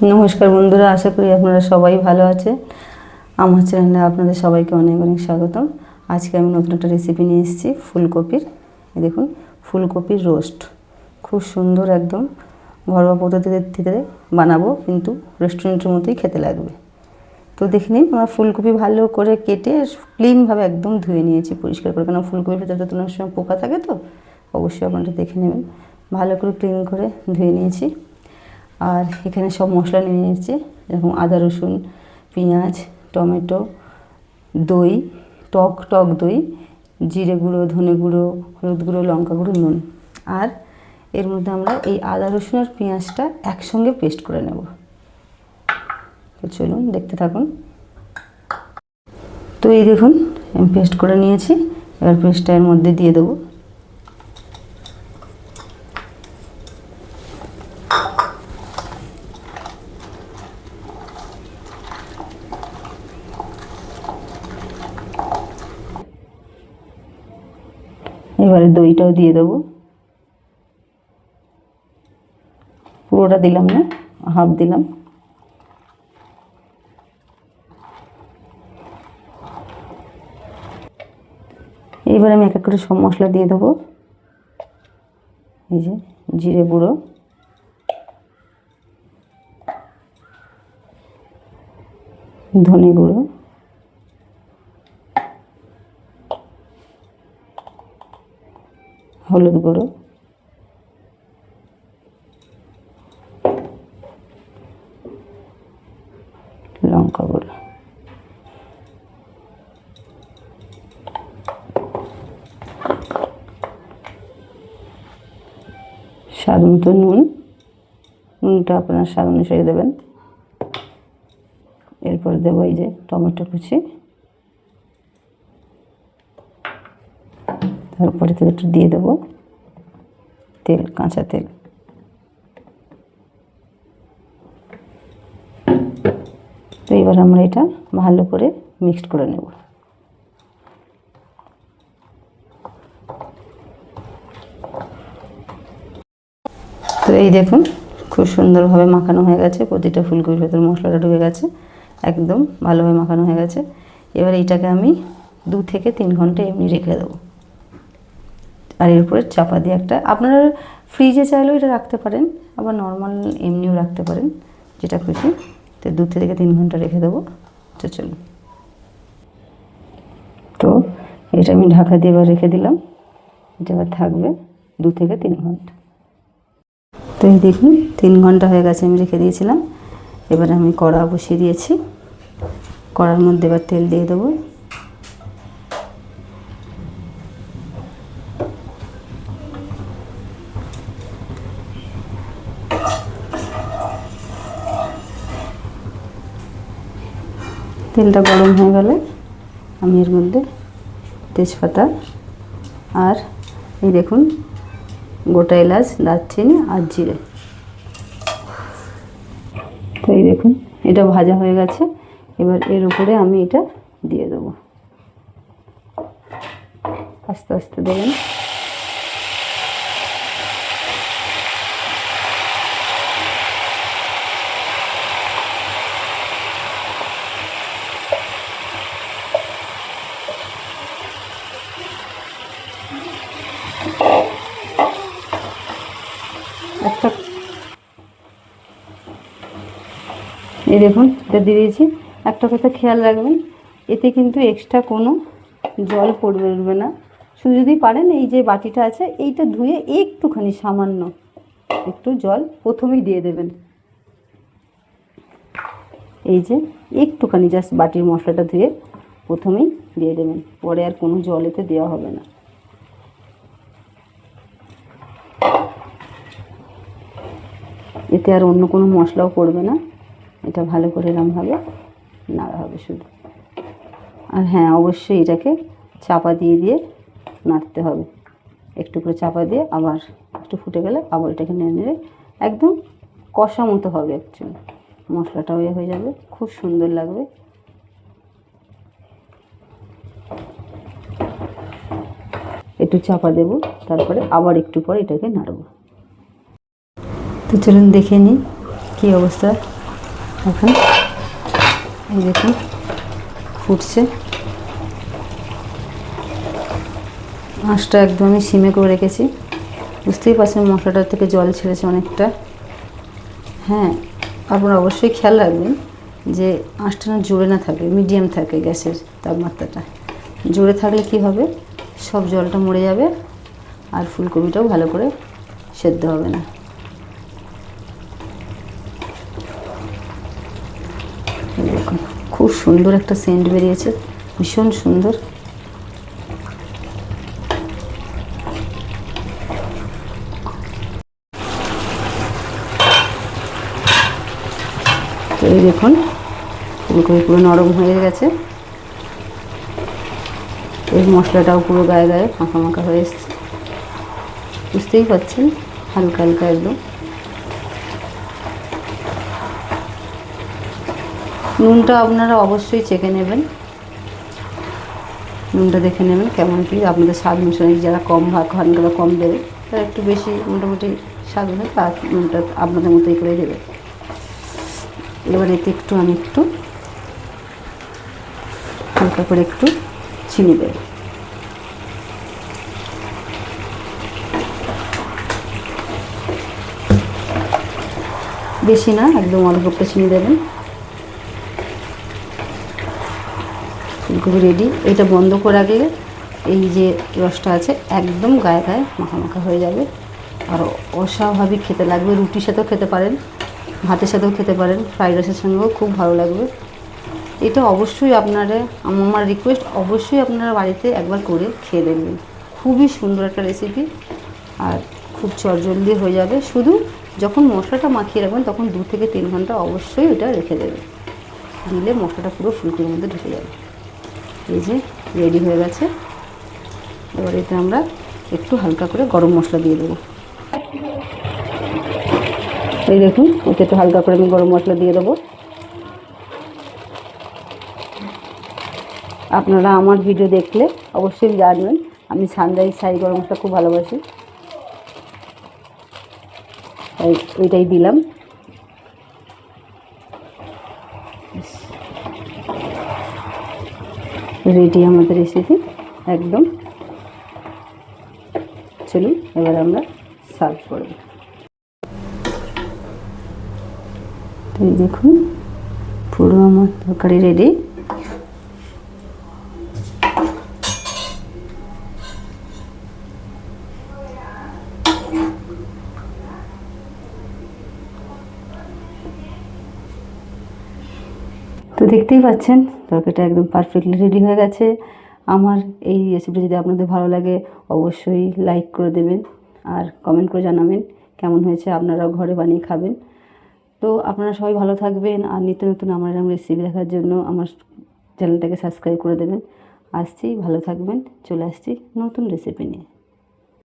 নমস্কার বন্ধুরা, আশা করি আপনারা সবাই ভালো আছে। আমার চ্যানেলে আপনাদের সবাইকে অনেক অনেক স্বাগতম। আজকে আমি নতুন একটা রেসিপি নিয়ে এসেছি ফুলকপির। এই দেখুন, ফুলকপির রোস্ট খুব সুন্দর, একদম ঘরোয়া পদ্ধতিতে বানাবো, কিন্তু রেস্টুরেন্টের মতোই খেতে লাগবে। তো দেখে নিন, আমার ফুলকপি ভালো করে কেটে ক্লিনভাবে একদম ধুয়ে নিয়েছি, পরিষ্কার করে। কারণ ফুলকপির ভেতরে তো অনেক সময় পোকা থাকে, তো অবশ্যই আপনারা দেখে নেবেন। ভালো করে ক্লিন করে ধুয়ে নিয়েছি। আর এখানে সব মশলা নিয়ে নিয়েছি, যেরকম আদা রসুন, পেঁয়াজ, টমেটো, দই, টক দই, জিরে গুঁড়ো, ধনে গুঁড়ো, হলুদ গুঁড়ো, লঙ্কা গুঁড়ো, নুন। আর এর মধ্যে আমরা এই আদা রসুন আর পেঁয়াজটা একসঙ্গে পেস্ট করে নেব। তো চলুন দেখতে থাকুন। তো এই দেখুন, আমি পেস্ট করে নিয়েছি। এবার পেস্টটা এর মধ্যে দিয়ে দেবো। এবারে দইটাও দিয়ে দেবো। পুরোটা দিলাম না, হাফ দিলাম। এবার আমি এক এক করে সব মশলা দিয়ে দেবো। এই যে জিরে গুঁড়ো, ধনে গুঁড়ো, হলুদ গুঁড়ো, লঙ্কা গুঁড়ো, স্বাদ মতো নুন। নুনটা আপনার স্বাদ অনুসারে দেবেন। এরপর দেবো এই যে টমেটো কুচি। তারপরে তো একটু দিয়ে দেবো তেল, কাঁচা তেল। তো এবার আমরা এটা ভালো করে মিক্সড করে নেব। তো এই দেখুন, খুব সুন্দরভাবে মাখানো হয়ে গেছে। প্রতিটা ফুলকপির ভেতর মশলাটা ঢুকে গেছে, একদম ভালোভাবে মাখানো হয়ে গেছে। এবার এইটাকে আমি 2 থেকে 3 ঘন্টা এমনি রেখে দেবো। আর এর উপরে চাপা দিয়ে একটা, আপনারা ফ্রিজে চাইলেও এটা রাখতে পারেন, আবার নর্মাল এমনিও রাখতে পারেন, যেটা খুশি। তো 2 থেকে 3 ঘন্টা রেখে দেবো। তো চলুন, তো এটা আমি ঢাকা দিয়ে এবার রেখে দিলাম। এটা এবার থাকবে 2 থেকে 3 ঘন্টা। তো এই দেখুন, 3 ঘন্টা হয়ে গেছে, আমি রেখে দিয়েছিলাম। এবার আমি কড়া বসিয়ে দিয়েছি। কড়ার মধ্যে এবার তেল দিয়ে দেবো। তেলটা গরম হয়ে গেলে আমি এর মধ্যে তেজপাতা আর এই দেখুন গোটা এলাচ, দারচিনি আর জিরে। তো এই দেখুন, এটা ভাজা হয়ে গেছে। এবার এর উপরে আমি এটা দিয়ে দেবো। আস্তে আস্তে দেবেন। একটা এই দেখুন, এটা দিয়ে দিয়েছি। একটা কথা খেয়াল রাখবেন, এতে কিন্তু এক্সট্রা কোনো জল পড়বে না। শুধু যদি পারেন, এই যে বাটিটা আছে এইটা ধুয়ে একটুখানি সামান্য একটু জল প্রথমেই দিয়ে দেবেন। এই যে একটুখানি জাস্ট বাটির মশলাটা ধুয়ে প্রথমেই দিয়ে দেবেন, পরে আর কোনো জল এতে দেওয়া হবে না। এতে আর অন্য কোনো মশলাও পড়বে না। এটা ভালো করে এরমভাবে নাড়া হবে শুধু। আর হ্যাঁ, অবশ্যই এটাকে চাপা দিয়ে দিয়ে নাড়তে হবে। একটু করে চাপা দিয়ে আবার একটু ফুটে গেলে আবার এটাকে নেড়ে নেড়ে একদম কষা মতো হবে। অ্যাকচুয়ালি মশলাটাও হয়ে যাবে, খুব সুন্দর লাগবে। একটু চাপা দেব, তারপরে আবার একটু পরে এটাকে নাড়ব। তো চলুন দেখে নিই কী অবস্থা। এখন এই দেখুন ফুটছে। আঁচটা একদম আমি সিমে করে রেখেছি। বুঝতেই পারছেন মশলাটার থেকে জল ছেড়েছে অনেকটা। হ্যাঁ, আপনারা অবশ্যই খেয়াল রাখবেন যে আঁচটা না জোরে না থাকে, মিডিয়াম থাকে গ্যাসের তাপমাত্রাটা। জোরে থাকলে কি হবে, সব জলটা মরে যাবে আর ফুলকপিটাও ভালো করে সেদ্ধ হবে না। দেখুন খুব সুন্দর একটা সেন্ট বেরিয়েছে, ভীষণ সুন্দর। তো এই দেখুন ফুলকপি পুরো নরম হয়ে গেছে। এই মশলাটাও পুরো গায়ে গায়ে মাখা মাখা হয়ে এসছে, বুঝতেই পারছেন, হালকা হালকা একদম। নুনটা আপনারা অবশ্যই চেখে নেবেন, নুনটা দেখে নেবেন কেমন কী। আপনাদের স্বাদ অনুসারে যারা কম ভাত খান বা কম দেবে তারা একটু বেশি মোটামুটি স্বাদ হলে তার নুনটা আপনাদের মতোই করে দেবে। এবার এতে আমি একটু হালকা করে একটু চিনি দেব। বেশি না, একদম অল্প একটু চিনি দেবেন। ফুলকপি রেডি। এটা বন্ধ করে রাখলে এই যে রসটা আছে একদম গায়ে গায়ে মাখা মাখা হয়ে যাবে, আর অস্বাভাবিক খেতে লাগবে। রুটির সাথেও খেতে পারেন, ভাতের সাথেও খেতে পারেন, ফ্রাইড রাইসের সঙ্গেও খুব ভালো লাগবে। এটা অবশ্যই আপনারা, আমার রিকোয়েস্ট, অবশ্যই আপনারা বাড়িতে একবার করে খেয়ে দেখবেন। খুবই সুন্দর একটা রেসিপি আর খুব চটজলদি হয়ে যাবে। শুধু যখন মশলাটা মাখিয়ে রাখবেন তখন 2 থেকে 3 ঘন্টা অবশ্যই ওটা রেখে দেবেন, দিলে মশলাটা পুরো ফুলকপির মধ্যে ঢুকে যাবে। এই যে রেডি হয়ে গেছে। এবার এতে আমরা একটু হালকা করে গরম মশলা দিয়ে দেবো। এই দেখুন এতে একটু হালকা করে আমি গরম মশলা দিয়ে দেবো। আপনারা আমার ভিডিও দেখলে অবশ্যই জানবেন আমি সানরাইজ শাহি গরম মশলা খুব ভালোবাসি, তাই এইটাই দিলাম। রেডি আমাদের রেসিপি একদম। চলুন এবার আমরা সার্ভ করব। এই দেখুন পুরো আমার তরকারি রেডি। তো দেখতেই পাচ্ছেন তরকারিটা একদম পারফেক্টলি রেডি হয়ে গেছে। আমার এই রেসিপিটা যদি আপনাদের ভালো লাগে অবশ্যই লাইক করে দেবেন আর কমেন্ট করে জানাবেন কেমন হয়েছে, আপনারাও ঘরে বানিয়ে খাবেন। তো আপনারা সবাই ভালো থাকবেন আর নিত্য নতুন আমার এরকম রেসিপি দেখার জন্য আমার চ্যানেলটাকে সাবস্ক্রাইব করে দেবেন। আসছি, ভালো থাকবেন, চলে আসছি নতুন রেসিপি নিয়ে।